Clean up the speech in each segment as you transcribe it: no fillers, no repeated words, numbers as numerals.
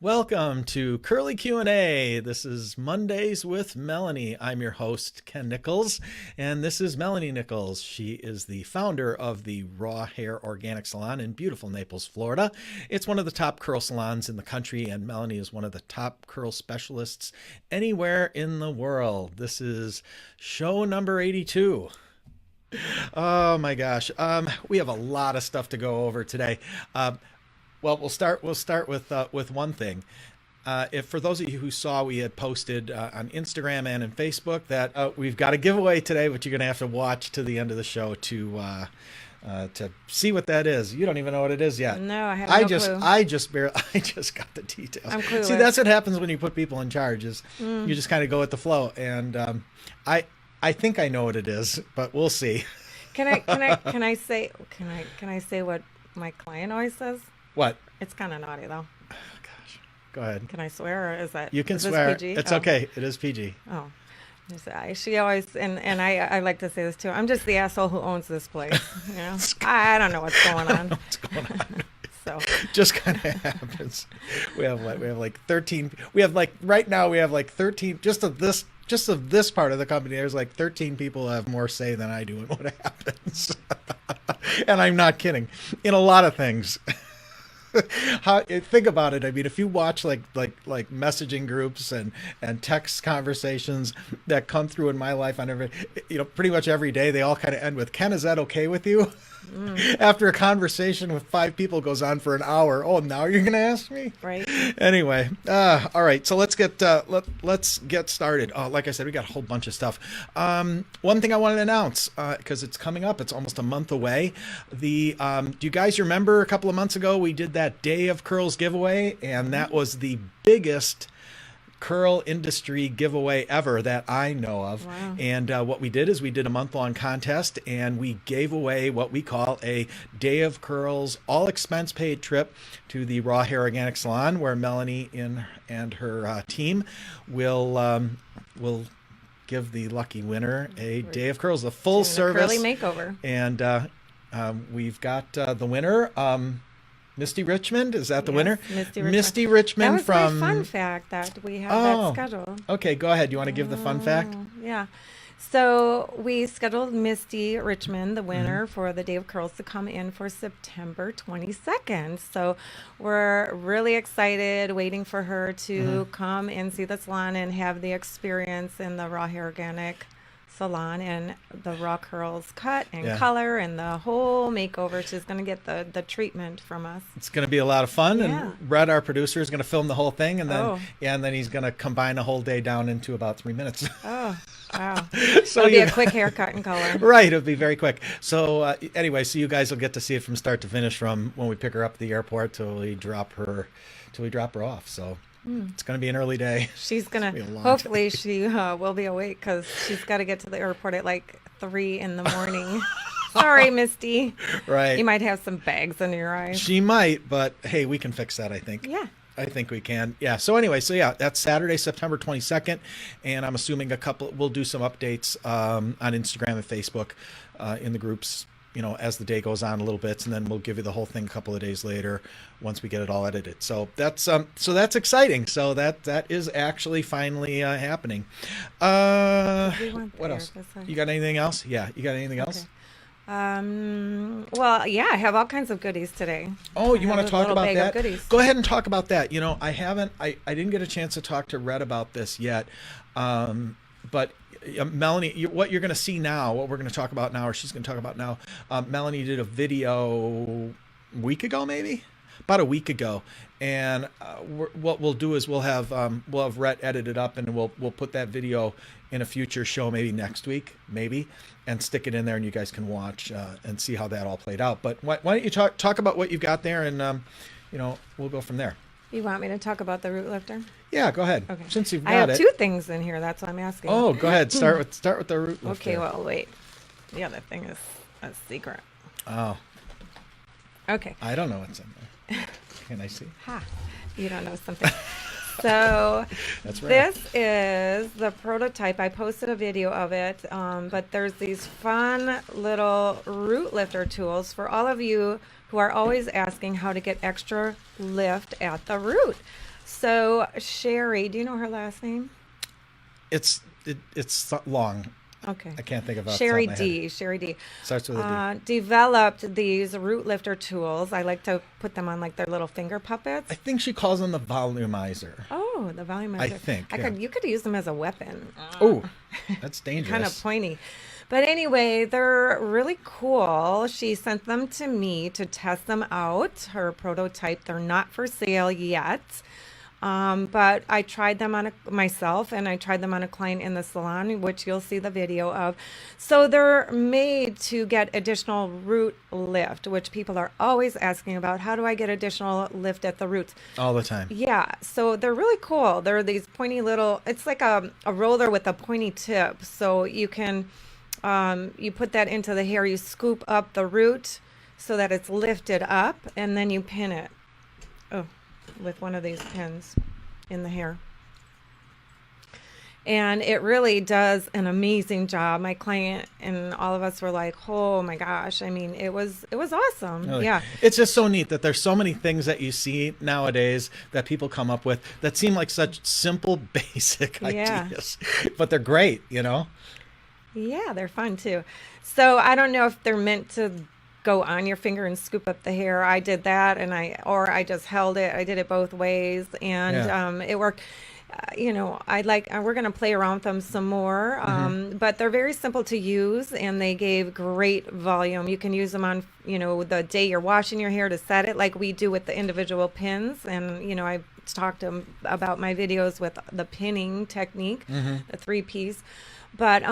Welcome to Curly Q&A. This is Mondays with Melanie. I'm your host, Ken Nickels, and this is Melanie Nickels. She is the founder of the Raw Hair Organic Salon in beautiful Naples, Florida. It's one of the top curl salons in the country, and Melanie is one of the top curl specialists anywhere in the world. This is show number 82. Oh my gosh. We have a lot of stuff to go over today. Well, we'll start with one thing. If for those of you who saw, we had posted on Instagram and in Facebook that we've got a giveaway today, but you're going to have to watch to the end of the show to see what that is. You don't even know what it is yet. No, I have no clue. I just got the details. I'm clueless. See, that's what happens when you put people in charge. Is you just kind of go with the flow. And I think I know what it is, but we'll see. Can I say what my client always says? What? It's kind of naughty though. Oh, gosh. Go ahead. Can I swear, or is that you can is swear? this PG? It's okay. It is PG. Oh, she always and I like to say this too. I'm just the asshole who owns this place. You know, I don't know what's going on. What's going on? So just kind of happens. We have like 13. We have like right now we have like 13 just of this part of the company. There's like 13 people who have more say than I do in what happens. And I'm not kidding. In a lot of things. Think about it. I mean, if you watch like messaging groups and text conversations that come through in my life on pretty much every day, they all kind of end with, "Ken, is that okay with you?" After a conversation with 5 people goes on for an hour. Oh, now you're going to ask me? Right. Anyway, all right. So let's get started. Like I said, we got a whole bunch of stuff. One thing I wanted to announce because it's coming up. It's almost a month away. Do you guys remember a couple of months ago we did that Day of Curls giveaway, and that was the biggest curl industry giveaway ever that I know of. Wow. And what we did is we did a month-long contest, and we gave away what we call a Day of Curls all expense paid trip to the Raw Hair Organic Salon, where Melanie and her team will give the lucky winner a Day of Curls, a full service curly makeover. And we've got the winner, Misty Richmond. Is that the winner? Misty Richmond. That was from my fun fact that we have that scheduled. Okay, go ahead. You want to give the fun fact? Yeah. So we scheduled Misty Richmond, the winner, for the Day of Curls to come in for September 22nd. So we're really excited, waiting for her to come and see the salon and have the experience in the Raw Hair Organic Salon and the raw curls cut and color and the whole makeover. She's going to get the treatment from us. It's going to be a lot of fun. Yeah. And Brett, our producer, is going to film the whole thing, and then he's going to combine the whole day down into about 3 minutes. Oh, wow. So it'll be a quick haircut and color. Right. It'll be very quick. So anyway, so you guys will get to see it from start to finish, from when we pick her up at the airport till we drop her off. So it's going to be an early day. She's going to, hopefully she will be awake, because she's got to get to the airport at like 3 in the morning. Sorry, Misty. Right. You might have some bags under your eyes. She might, but hey, we can fix that, I think. Yeah. I think we can. Yeah. So anyway, that's Saturday, September 22nd. And I'm assuming we'll do some updates on Instagram and Facebook in the groups, as the day goes on a little bit, and then we'll give you the whole thing a couple of days later once we get it all edited. So that's exciting. So that is actually finally happening. What else? You got anything else? Yeah. You got anything else? Well, yeah, I have all kinds of goodies today. Oh, you want to talk about that? Go ahead and talk about that. I didn't get a chance to talk to Red about this yet. But Melanie, what you're going to see now, what we're going to talk about now, or she's going to talk about now, Melanie did a video about a week ago, and what we'll do is we'll have Rhett edit it up, and we'll put that video in a future show, maybe next week, and stick it in there, and you guys can watch and see how that all played out. But why don't you talk about what you've got there, and we'll go from there. You want me to talk about the root lifter? Yeah, go ahead. Okay. Since you've got I have 2 things in here. That's what I'm asking. Oh, go ahead. Start with the root lifter. Okay. Well, wait. The other thing is a secret. Oh. Okay. I don't know what's in there. Can I see? Ha! You don't know something. So that's right. This is the prototype. I posted a video of it, but there's these fun little root lifter tools for all of you who are always asking how to get extra lift at the root. So Sherry, do you know her last name? It's long. Okay. I can't think of it off the top of my head. Sherry D. Starts with a D. Developed these root lifter tools. I like to put them on like their little finger I puppets. think she calls them the volumizer. Oh, the I volumizer. think. Yeah. You could use them as a weapon. Oh, that's Kind of dangerous. pointy. But anyway, they're really cool. She sent them to me to test them out, her prototype. They're not for sale yet. But I tried them on myself and I tried them on a client in the salon, which you'll see the video of. So they're made to get additional root lift, which people are always asking about. How do I get additional lift at the roots? All the time. Yeah, so they're really cool. They're these pointy little, it's like a roller with a pointy tip. So you can, you put that into the hair, you scoop up the root so that it's lifted up, and then you pin it. Oh, with one of these pins in the hair. And it really does an amazing job. My client and all of us were like, "Oh my gosh." I mean, it was awesome. Really. Yeah. It's just so neat that there's so many things that you see nowadays that people come up with that seem like such simple, basic Yeah. ideas, but they're great, you know? Yeah, they're fun too. So I don't know if they're meant to go on your finger and scoop up the hair. I did that, and I just held it. I did it both ways, and Yeah. it worked. We're gonna play around with them some more, but they're very simple to use, and they gave great volume. You can use them on, the day you're washing your hair to set it, like we do with the individual pins. And I talked about my videos with the pinning technique, the 3 piece. But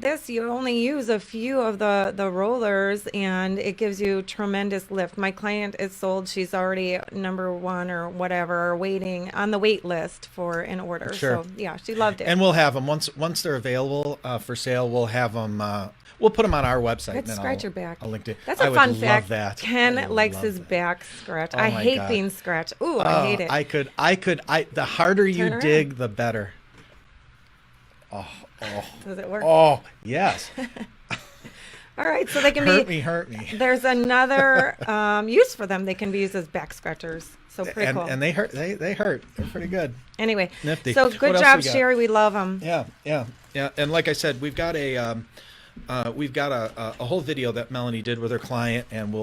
this, you only use a few of the rollers, and it gives you tremendous lift. My client is sold. She's already number one or whatever, waiting on the wait list for an order. Sure. So, yeah, she loved it. And we'll have them once they're available for sale. We'll have them. We'll put them on our website. Let's and then scratch your back. I'll link to. That's I a would fun love fact. that. Ken I would likes love his that. back scratched. Oh I my hate God. being scratched. Ooh, I hate it. The harder you Turn around. dig, the better. Does it work? Oh, yes. All right, so they can Hurt me. There's another use for them. They can be used as back scratchers. So pretty cool. And they hurt. They hurt. They're pretty good. Anyway, Nifty. so What good else job, we got? Sherry. We love them. Yeah. And like I said, we've got a whole video that Melanie did with her client, and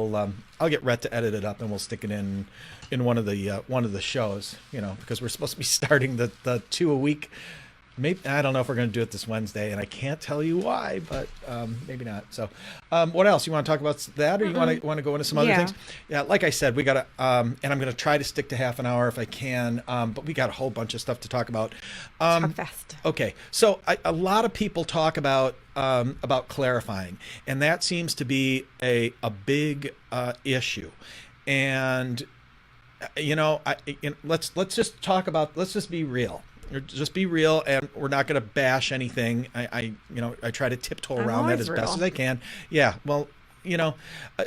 I'll get Rhett to edit it up, and we'll stick it in one of the shows, because we're supposed to be starting the 2 a week. Maybe, I don't know if we're going to do it this Wednesday, and I can't tell you why, but maybe not. So, what else? You want to talk about that, or you want to go into some other Yeah. things? Yeah, like I said, we got to, and I'm going to try to stick to half an hour if I can, but we got a whole bunch of stuff to talk about. Talk fast. Okay, so a lot of people talk about clarifying, and that seems to be a big issue, and let's just talk about. Let's just be real. Just be real, and we're not going to bash anything. I try to tiptoe I'm around that always as real. best as I can. Yeah, well,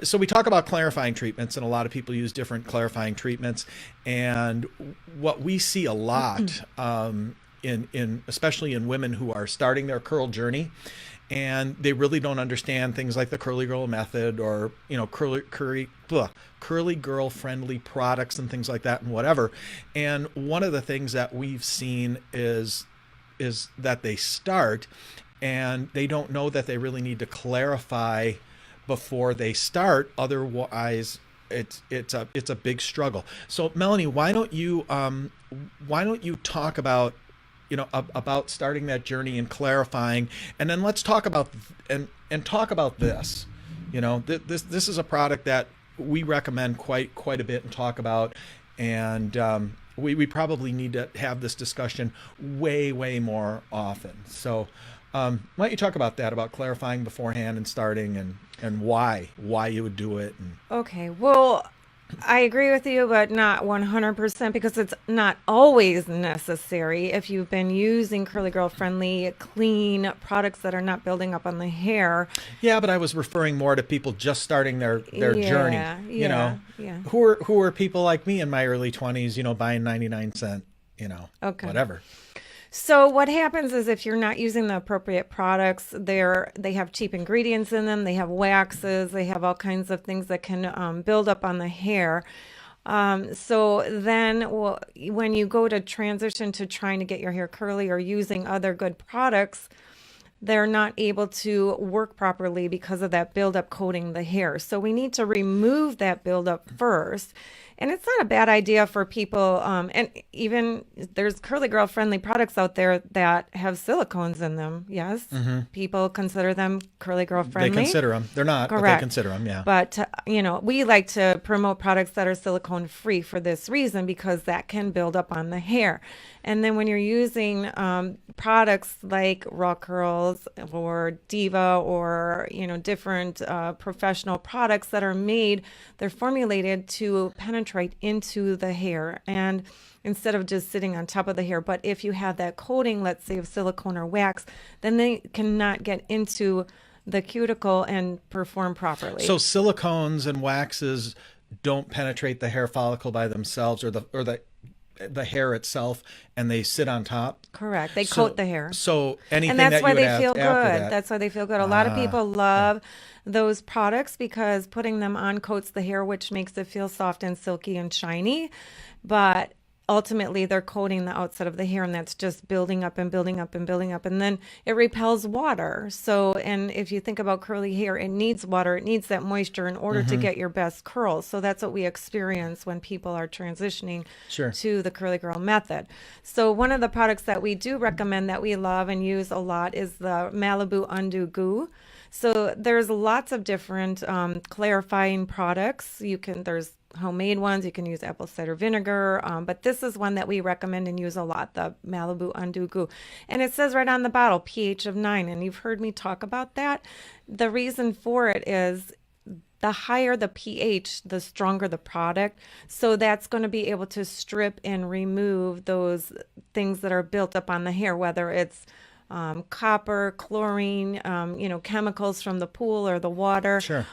so we talk about clarifying treatments, and a lot of people use different clarifying treatments. And what we see a lot, in especially in women who are starting their curl journey, and they really don't understand things like the curly girl method, or curly girl friendly products and things like that, and whatever. And one of the things that we've seen is that they start, and they don't know that they really need to clarify before they start. Otherwise, it's a big struggle. So Melanie, why don't you talk about about starting that journey and clarifying, and then let's talk about talk about this. This is a product that we recommend quite a bit and talk about, and we probably need to have this discussion way more often. So why don't you talk about that, about clarifying beforehand and starting, and why you would do it. Okay. Well, I agree with you, but not 100%, because it's not always necessary if you've been using curly girl friendly, clean products that are not building up on the hair. Yeah, but I was referring more to people just starting their journey. Yeah. Who are people like me in my early 20s, buying 99-cent, Okay. whatever. So what happens is, if you're not using the appropriate products, they have cheap ingredients in them. They have waxes. They have all kinds of things that can build up on the hair. So then when you go to transition to trying to get your hair curly or using other good products, they're not able to work properly because of that buildup coating the hair. So we need to remove that buildup first. And it's not a bad idea for people. And even there's curly girl friendly products out there that have silicones in them. Yes. People consider them curly girl They friendly. consider them. They're not, but they Correct. consider them. Yeah. But, we like to promote products that are silicone free for this reason because that can build up on the hair. And then when you're using products like Raw Curls or Diva or, different professional products that are made, they're formulated to penetrate into the hair. And instead of just sitting on top of the hair. But if you have that coating, let's say of silicone or wax, then they cannot get into the cuticle and perform properly. So silicones and waxes don't penetrate the hair follicle by themselves, or the hair itself, and they sit on top. Correct. They coat the hair. So anything And that's that why you would they have feel good. after that. That's why they feel good. A lot of people love those products because putting them on coats the hair, which makes it feel soft and silky and shiny. But ultimately, they're coating the outside of the hair, and that's just building up and building up and building up. And then it repels water. So, and if you think about curly hair, it needs water. It needs that moisture in order to get your best curls. So that's what we experience when people are transitioning Sure. to the curly girl method. So one of the products that we do recommend that we love and use a lot is the Malibu Undo Goo. So there's lots of different clarifying products. There's homemade ones. You can use apple cider vinegar, but this is one that we recommend and use a lot, the Malibu Undo Goo. And it says right on the bottle, pH of 9, and you've heard me talk about that. The reason for it is the higher the pH, the stronger the product. So that's going to be able to strip and remove those things that are built up on the hair, whether it's copper, chlorine, chemicals from the pool or the water, Sure.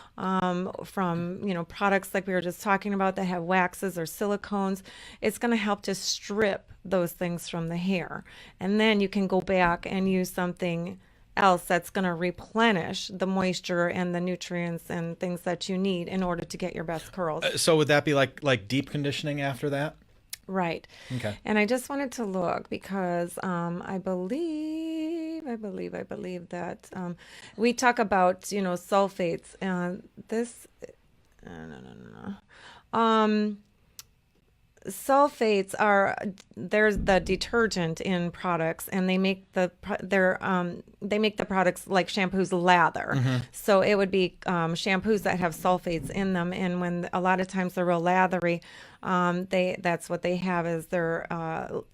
from, products like we were just talking about that have waxes or silicones. It's going to help to strip those things from the hair. And then you can go back and use something else that's going to replenish the moisture and the nutrients and things that you need in order to get your best curls. So would that be like deep conditioning after that? Right. Okay. And I just wanted to look because I believe that we talk about, sulfates and this, no. Sulfates there's the detergent in products, and they make the products like shampoos lather. So it would be shampoos that have sulfates in them, and when a lot of times they're real lathery, that's what they have as their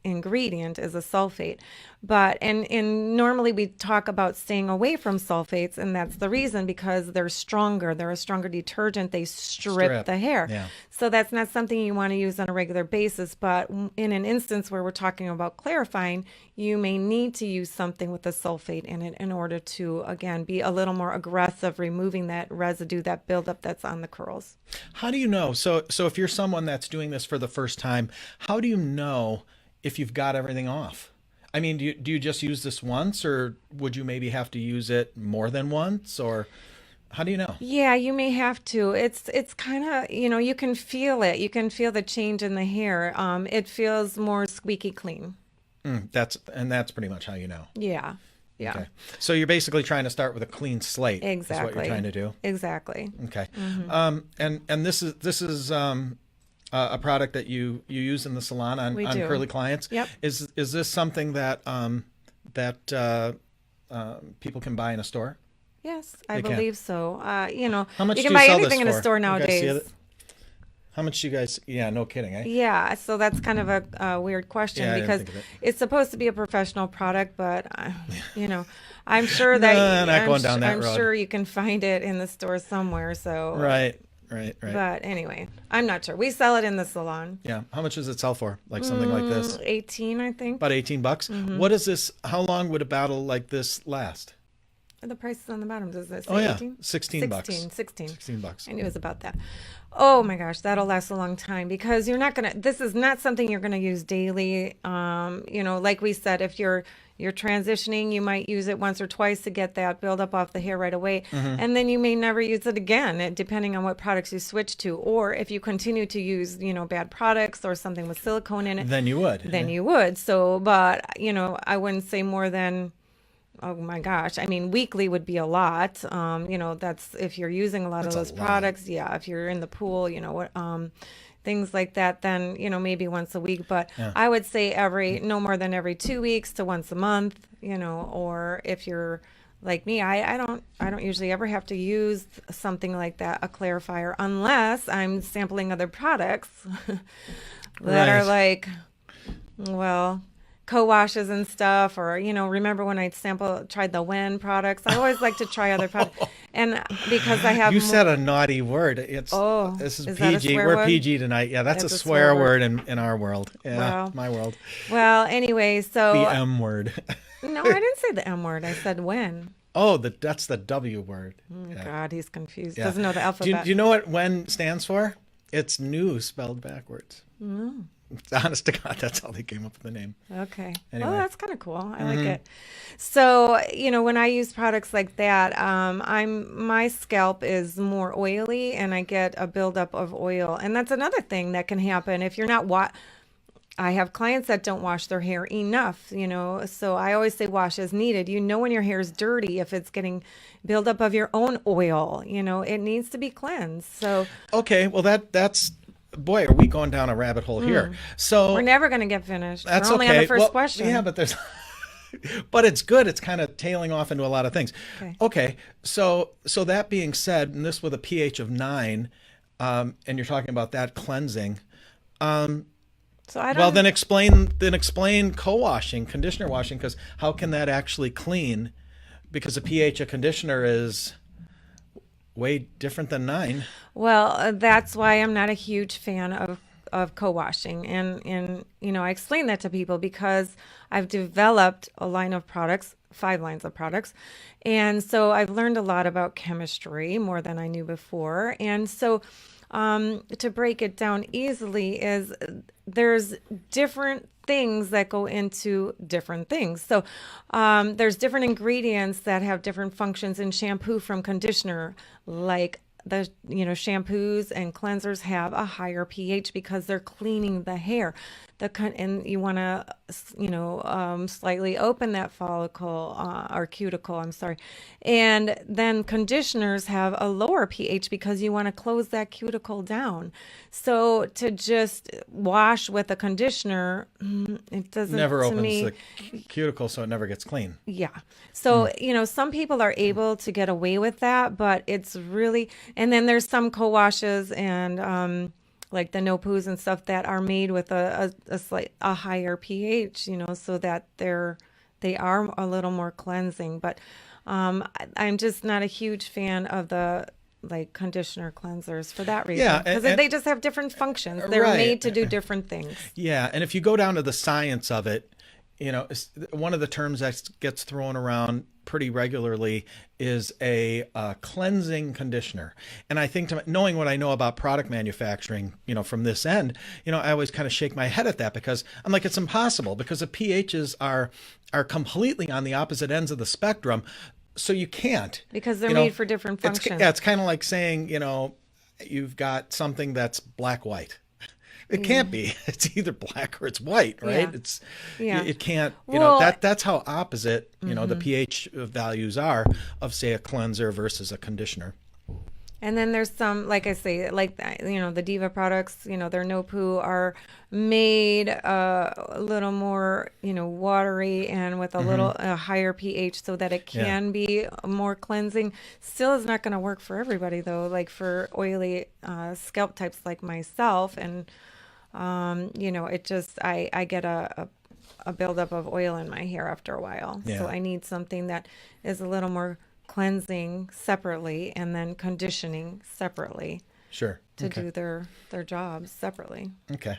ingredient is a sulfate. But and normally we talk about staying away from sulfates, and that's the reason because they're stronger. They're a stronger detergent. They strip the hair. Yeah. So that's not something you want to use on a regular basis. But in an instance where we're talking about clarifying, you may need to use something with a sulfate in it in order to, again, be a little more aggressive, removing that residue, that buildup that's on the curls. How do you know? So if you're someone that's doing this for the first time, how do you know if you've got everything off? I mean, do you just use this once, or would you maybe have to use it more than once, or how do you know? Yeah, you may have to. It's kind of, you can feel it. You can feel the change in the hair. It feels more squeaky clean. That's pretty much how you know. Yeah. Yeah. Okay. So you're basically trying to start with a clean slate. Exactly. Is what you're trying to do. Exactly. Okay. And this is a product that you use in the salon on do. curly clients. Yep. Is this something that people can buy in a store? Yes, I They can. believe so. How much you do can you buy sell anything this in a for? store You guys see nowadays. it? How much do you guys? Yeah, no kidding, eh? Yeah, so that's kind of a weird question Yeah, I didn't because think of it. it's supposed to be a professional product, but I'm sure that No, not going down that I'm road. sure you can find it in the store somewhere. So Right. But anyway, I'm not sure. We sell it in the salon. Yeah. How much does it sell for? Like something like this? 18, I think. About $18. What is this? How long would a battle like this last? the prices on the bottom? Does it say Oh yeah, 18? 16 bucks. 16. 16 bucks. I knew it was about that. Oh my gosh, that'll last a long time because you're not gonna. This is not something you're gonna use daily. Like we said, if you're transitioning, you might use it once or twice to get that buildup off the hair right away, and then you may never use it again, depending on what products you switch to, or if you continue to use bad products or something with silicone in it. Then you would. Then you would. So, but I wouldn't say more than. Oh my gosh. I mean, weekly would be a lot. That's if you're using a lot of those products. Yeah. If you're in the pool, things like that, then, maybe once a week. But I would say no more than every 2 weeks to once a month, or if you're like me, I don't usually ever have to use something like that, a clarifier, unless I'm sampling other products that are like, well, co-washes and stuff, or remember when I tried the Wen products. I always like to try other products, and because I have said a naughty word. This is PG. We're word? PG tonight. Yeah, that's a swear word in our world. Yeah, well, my world. Well, anyway, so the M word. No, I didn't say the M word. I said Wen. Oh, that's the W word. Yeah. God, he's confused. Yeah. Doesn't know the alphabet. Do you know what Wen stands for? It's new spelled backwards. Mm. Honest to God, that's how they came up with the name. Okay. Anyway. Well, that's kind of cool. I like it. So, when I use products like that, my scalp is more oily and I get a buildup of oil. And that's another thing that can happen if you're not I have clients that don't wash their hair enough, so I always say wash as needed. When your hair is dirty, if it's getting buildup of your own oil, it needs to be cleansed. So, okay, well that's boy, are we going down a rabbit hole here? So we're never going to get finished. That's we're only okay. on the first question. Yeah, but there's, but it's good. It's kind of tailing off into a lot of things. Okay. So that being said, and this with a pH of 9, and you're talking about that cleansing. So I don't. Well, then explain co-washing, conditioner washing, because how can that actually clean? Because the pH of conditioner is way different than 9. Well, that's why I'm not a huge fan of co-washing. And I explain that to people because I've developed a line of products, 5 lines of products. And so I've learned a lot about chemistry, more than I knew before. And so to break it down easily is there's different things that go into different things. So there's different ingredients that have different functions in shampoo from conditioner, like the shampoos and cleansers have a higher pH because they're cleaning the hair. And you want to slightly open that follicle or cuticle, I'm sorry. And then conditioners have a lower pH because you want to close that cuticle down. So to just wash with a conditioner, it doesn't never opens me, the cuticle, so it never gets clean. Yeah. So, some people are able to get away with that, but it's really, and then there's some co-washes and like the no-poos and stuff that are made with a higher pH, so that they are a little more cleansing. But I'm just not a huge fan of the conditioner cleansers for that reason. Yeah, because they just have different functions. They're made to do different things. Yeah, and if you go down to the science of it, one of the terms that gets thrown around pretty regularly is a cleansing conditioner. And I think knowing what I know about product manufacturing, from this end, I always kind of shake my head at that because I'm like, it's impossible because the pHs are completely on the opposite ends of the spectrum. So you can't. Because they're made for different functions. It's kind of like saying, you've got something that's black-white. It can't be. It's either black or it's white, right? Yeah. It can't. That's how opposite the pH values are of, say, a cleanser versus a conditioner. And then there's some, like I say, the Diva products, their no poo are made a little more, watery and with a higher pH so that it can be more cleansing. Still is not going to work for everybody though, like for oily scalp types like myself. And it just, I get a buildup of oil in my hair after a while. Yeah. So I need something that is a little more cleansing separately and then conditioning separately. Sure. To do their jobs separately. Okay.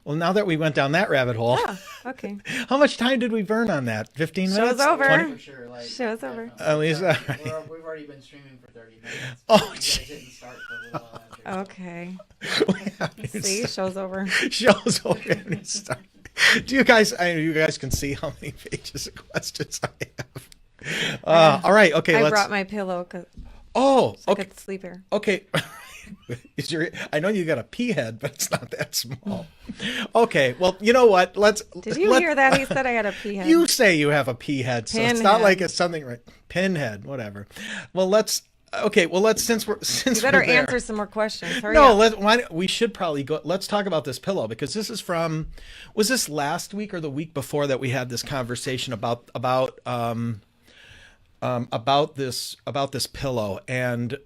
Well, now that we went down that rabbit hole, Oh, okay. how much time did we burn on that? 15 Show's minutes? over. 20? For sure, like, Show's over. definitely. At least, Sorry. all right. We've already been streaming for 30 minutes. Oh, You guys didn't start for a little while after. Okay. See, show's over. Show's over. And it's starting. Do you guys? I know you guys can see how many pages of questions I have. All right. Okay. I let's. brought my pillow because Oh. I Okay. could sleep here. Okay. I know you got a pea head, but it's not that small. Okay. Well, you know what? Did you hear that? He said I had a pea head. You say you have a pea head, so it's not Pinhead. like it's something right. Pinhead, whatever. Well, let's. Okay. Well, since You we're better there. answer some more questions. Hurry No, up. we should probably go. Let's talk about this pillow because this is from. Was this last week or the week before that we had this conversation about this pillow? And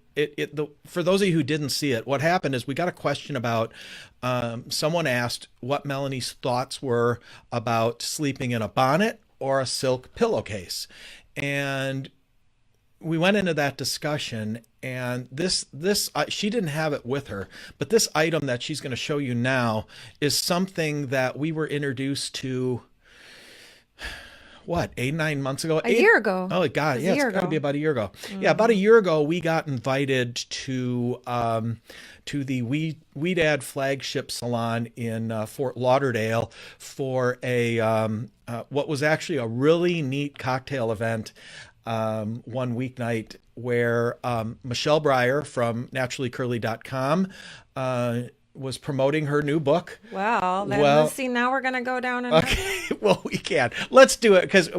for those of you who didn't see it, what happened is we got a question about. Someone asked what Melanie's thoughts were about sleeping in a bonnet or a silk pillowcase, and we went into that discussion, and this she didn't have it with her, but this item that she's going to show you now is something that we were introduced to. What, 8-9 months ago? A year ago. Oh God, It was yeah, a year it's got to ago. be about a year ago. Yeah, about a year ago, we got invited to the Weedad flagship salon in Fort Lauderdale for a what was actually a really neat cocktail event. One weeknight where Michelle Breyer from naturallycurly.com was promoting her new book. Well, then Well- let's see. Now we're gonna go down and Okay, well, we can. Let's do it because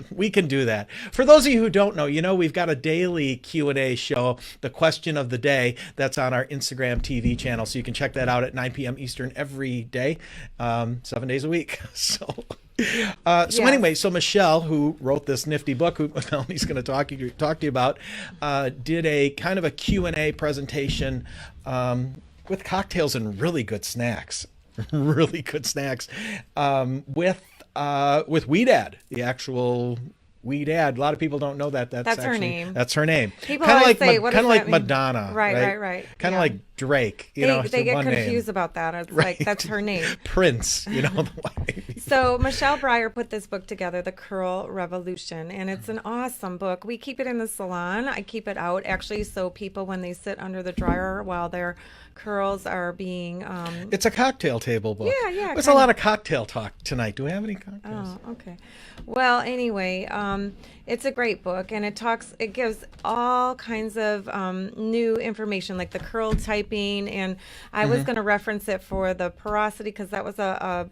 we can do that. For those of you who don't know, we've got a daily Q&A show, the question of the day, that's on our Instagram TV channel. So you can check that out at 9 p.m. Eastern every day, 7 days a week. So Yes. anyway, so Michelle, who wrote this nifty book, who Melanie's going to talk to you about, did a kind of a Q&A presentation with cocktails and really good snacks. Really good snacks with Weedad, the actual Weedad. A lot of people don't know that. That's That's her actually, name. That's her name. People Kind of always like say, what does kind of that like mean? Madonna. Right. Kind of Yeah. like Drake. they it's get one confused name. about that. It's Right. like that's her name. Prince. The one. So Michelle Breyer put this book together, The Curl Revolution, and it's an awesome book. We keep it in the salon. I keep it out actually, so people when they sit under the dryer while their curls are being. It's a cocktail table book. Yeah, There's a kinda. lot of cocktail talk tonight. Do we have any cocktails? Oh, okay. Well, anyway, it's a great book, and it gives all kinds of new information, like the curl typing, and I was going to reference it for the porosity because that was a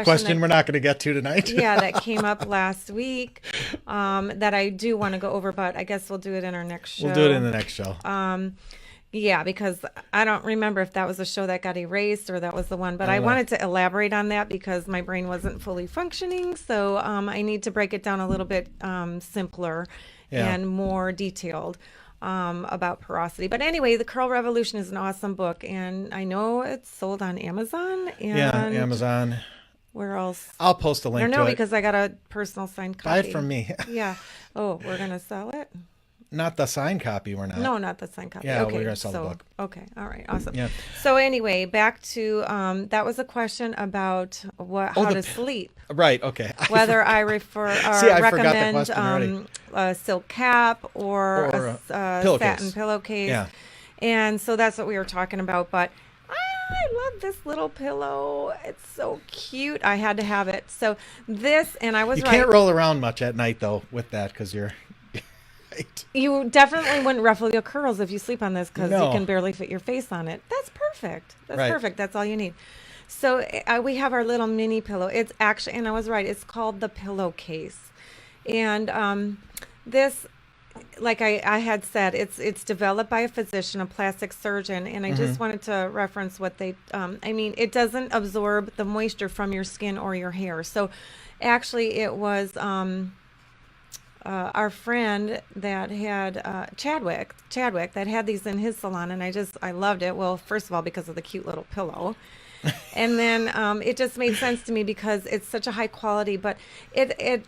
question that- we're not going to get to tonight. yeah, that came up last week that I do want to go over, but I guess we'll do it in our next show. We'll do it in the next show. Yeah, because I don't remember if that was a show that got erased or that was the one, but I wanted to elaborate on that because my brain wasn't fully functioning. So I need to break it down a little bit simpler Yeah. and more detailed about porosity. But anyway, The Curl Revolution is an awesome book, and I know it's sold on Amazon. And Yeah, Amazon. Where else? I'll post a I link don't to know it. because I got a personal signed copy. Buy it from me. Yeah. Oh, we're going to sell it? Not the signed copy, we're not. No, not the signed copy. Yeah, okay, we're gonna sell the book. Okay, all right, awesome. Yeah. So anyway, back to that was a question about how to sleep. Right, okay. Whether I refer or See, I forgot the recommend question already. a silk cap or Or a pillowcase. satin pillowcase. Yeah. And so that's what we were talking about. But I love this little pillow. It's so cute. I had to have it. So this, and I was You right. can't roll around much at night, though, with that, because you're... right. You definitely wouldn't ruffle your curls if you sleep on this because No. you can barely fit your face on it. That's perfect. That's Right. perfect. That's all you need. So we have our little mini pillow. It's actually, and I was right, it's called the pillowcase. And this, like I had said, it's developed by a physician, a plastic surgeon, and I just wanted to reference what they, it doesn't absorb the moisture from your skin or your hair. So actually it was... our friend that had Chadwick that had these in his salon, and I loved it. Well, first of all, because of the cute little pillow, and then it just made sense to me because it's such a high quality. But I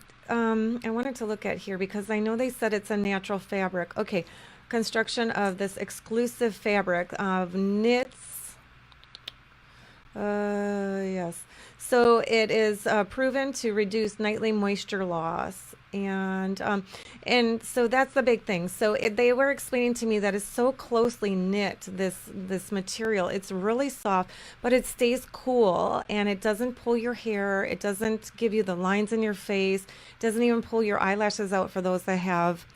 wanted to look at here because I know they said it's a natural fabric. Okay, construction of this exclusive fabric of knits. Yes. So it is proven to reduce nightly moisture loss. And so that's the big thing. So they were explaining to me that it's so closely knit, this material. It's really soft, but it stays cool and it doesn't pull your hair. It doesn't give you the lines in your face. It doesn't even pull your eyelashes out for those that have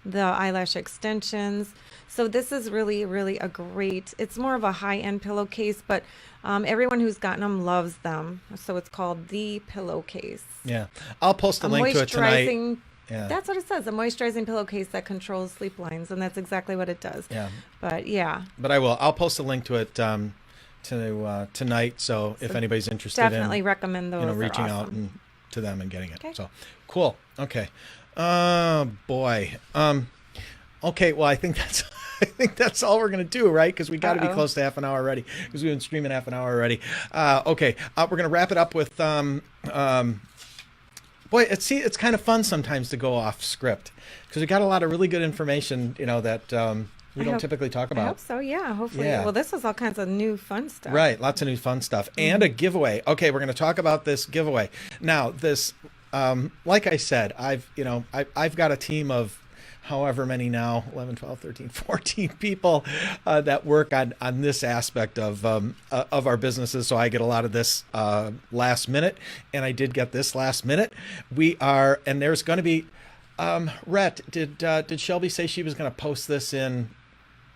the eyelash extensions. So this is really, really a great, it's more of a high-end pillowcase, but everyone who's gotten them loves them. So it's called the pillowcase. Yeah. I'll post a link to it tonight. Yeah. That's what it says, a moisturizing pillowcase that controls sleep lines, and that's exactly what it does. Yeah. But yeah. But I'll post a link to it tonight. So if anybody's interested definitely in recommend those. reaching They're out awesome. to them and getting it. Okay. So cool. Okay. Oh boy. Okay. Well, I think that's all we're gonna do, right? Because we got to be close to half an hour already. Because we've been streaming half an hour already. Okay. We're gonna wrap it up with boy, it's kind of fun sometimes to go off script because we got a lot of really good information, that we don't typically talk about. I hope so, yeah. Hopefully. Yeah. Well, this is all kinds of new fun stuff. Right, lots of new fun stuff and a giveaway. Okay, we're going to talk about this giveaway. Now, this, like I said, I've got a team of however many now, 11, 12, 13, 14 people that work on this aspect of our businesses. So I get a lot of this last minute, and I did get this last minute. And there's going to be, Rhett, did Shelby say she was going to post this in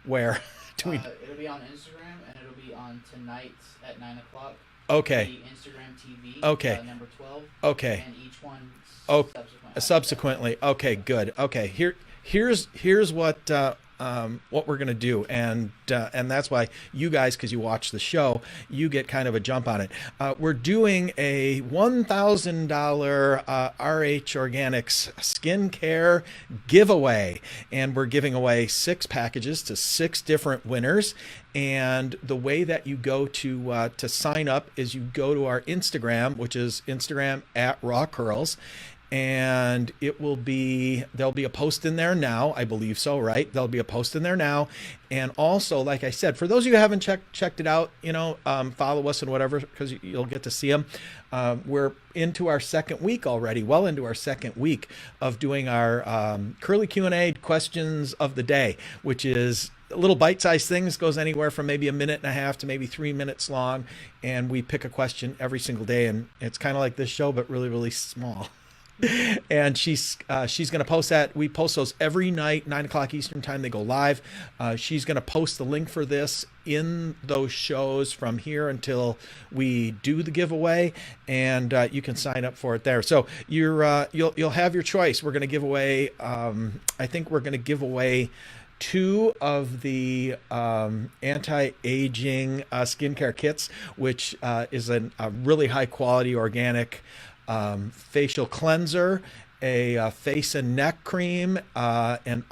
where? It'll be on Instagram, and it'll be on tonight at 9 o'clock. Okay. The Instagram TV. Okay. Number 12. Okay. And each one subsequently. Okay, good. Okay, here's what we're gonna do, and that's why you guys, because you watch the show, you get kind of a jump on it. We're doing a $1,000 RH Organics skincare giveaway, and we're giving away 6 packages to 6 different winners. And the way that you go to sign up is you go to our Instagram, which is Instagram at Raw Curls. And there'll be a post in there now. I believe so, right? There'll be a post in there now. And also, like I said, for those of you who haven't checked it out, follow us and whatever, because you'll get to see them. We're into our second week already, well into our second week of doing our curly Q&A questions of the day, which is little bite-sized things, goes anywhere from maybe 1.5 minutes to maybe 3 minutes long. And we pick a question every single day. And it's kind of like this show, but really, really small. And she's going to post that. We post those every night, 9 o'clock Eastern time. They go live. She's going to post the link for this in those shows from here until we do the giveaway, and you can sign up for it there. So you'll have your choice. We're going to give away. I think we're going to give away 2 of the anti-aging skincare kits, which is a really high quality organic facial cleanser, a face and neck cream, an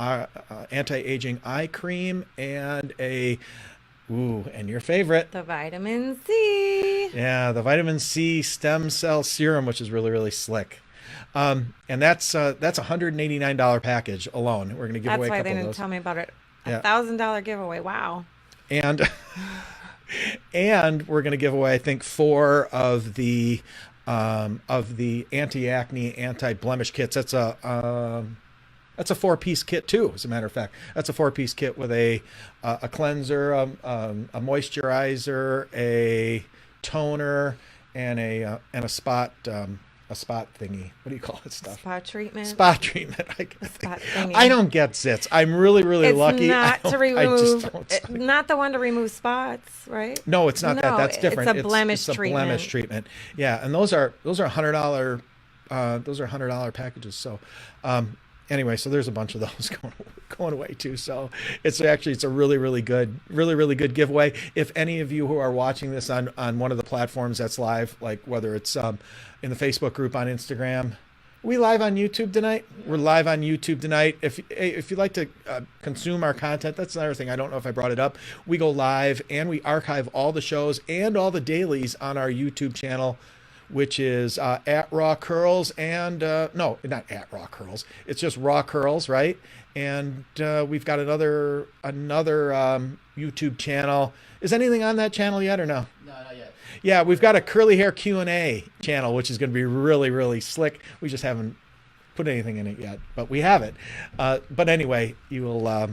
anti-aging eye cream, and and your favorite, the vitamin C. Yeah, the vitamin C stem cell serum, which is really, really slick. And that's a $189 package alone. We're going to give away a couple of those. That's why they didn't tell me about it. $1,000 giveaway. Wow. And we're going to give away, I think, 4 of the anti-acne, anti-blemish kits. That's a 4-piece kit too, as a matter of fact. That's a 4-piece kit with a cleanser, a moisturizer, a toner, and a spot thingy. What do you call it? Spot treatment. Spot treatment. Spot thingy. I don't get zits. I'm really, really lucky. It's not to remove. Not the one to remove spots, right? No, it's not that. That's different. It's a blemish treatment. It's a blemish treatment. Yeah, and those are $100. Those are $100 packages. So, anyway, so there's a bunch of those going away too. So it's a really, really good giveaway. If any of you who are watching this on one of the platforms that's live, like whether it's in the Facebook group, on Instagram, we live on YouTube tonight. We're live on YouTube tonight. If you'd like to consume our content, that's another thing. I don't know if I brought it up. We go live and we archive all the shows and all the dailies on our YouTube channel. which is at Raw Curls, and no, not at Raw Curls. It's just Raw Curls, right? And we've got another YouTube channel. Is anything on that channel yet or no? No, not yet. Yeah, we've got a curly hair Q&A channel, which is going to be really, really slick. We just haven't put anything in it yet, but we have it. But anyway, you will.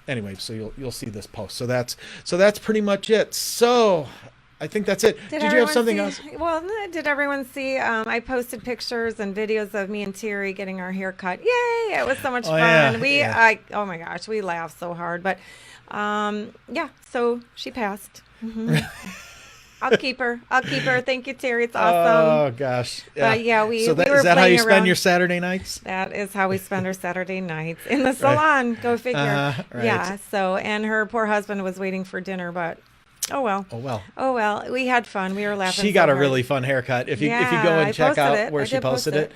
Anyway, so you'll see this post. So that's pretty much it. So I think that's it. Did you have something else? Well, did everyone see? I posted pictures and videos of me and Terry getting our hair cut. Yay! It was so much fun. Oh my gosh, we laughed so hard. But yeah, so she passed. Mm-hmm. I'll keep her. Thank you, Terry. It's awesome. Oh gosh. Yeah. But yeah, we So we were is that how you playing spend around. your Saturday nights? That is how we spend our Saturday nights in the salon. Go figure. Right. Yeah. So, and her poor husband was waiting for dinner, but oh well. Oh well. Oh well. We had fun. We were laughing. She got so a hard. really fun haircut. If you go Yeah, and I check posted out it. where I she did post posted it.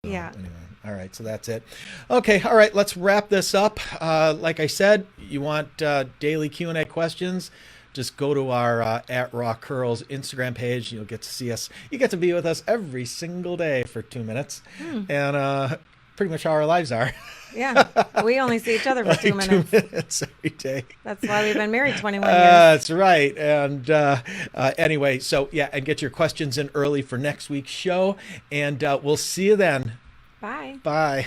Yeah. Anyway, all right, so that's it. Okay, all right, let's wrap this up. Like I said, you want daily Q&A questions, just go to our at Raw Curls Instagram page. You'll get to see us. You get to be with us every single day for 2 minutes, and pretty much how our lives are. Yeah. We only see each other for 2 minutes. 2 minutes every day. That's why we've been married 21 years. That's right. And anyway, so yeah, and get your questions in early for next week's show, and we'll see you then. Bye. Bye.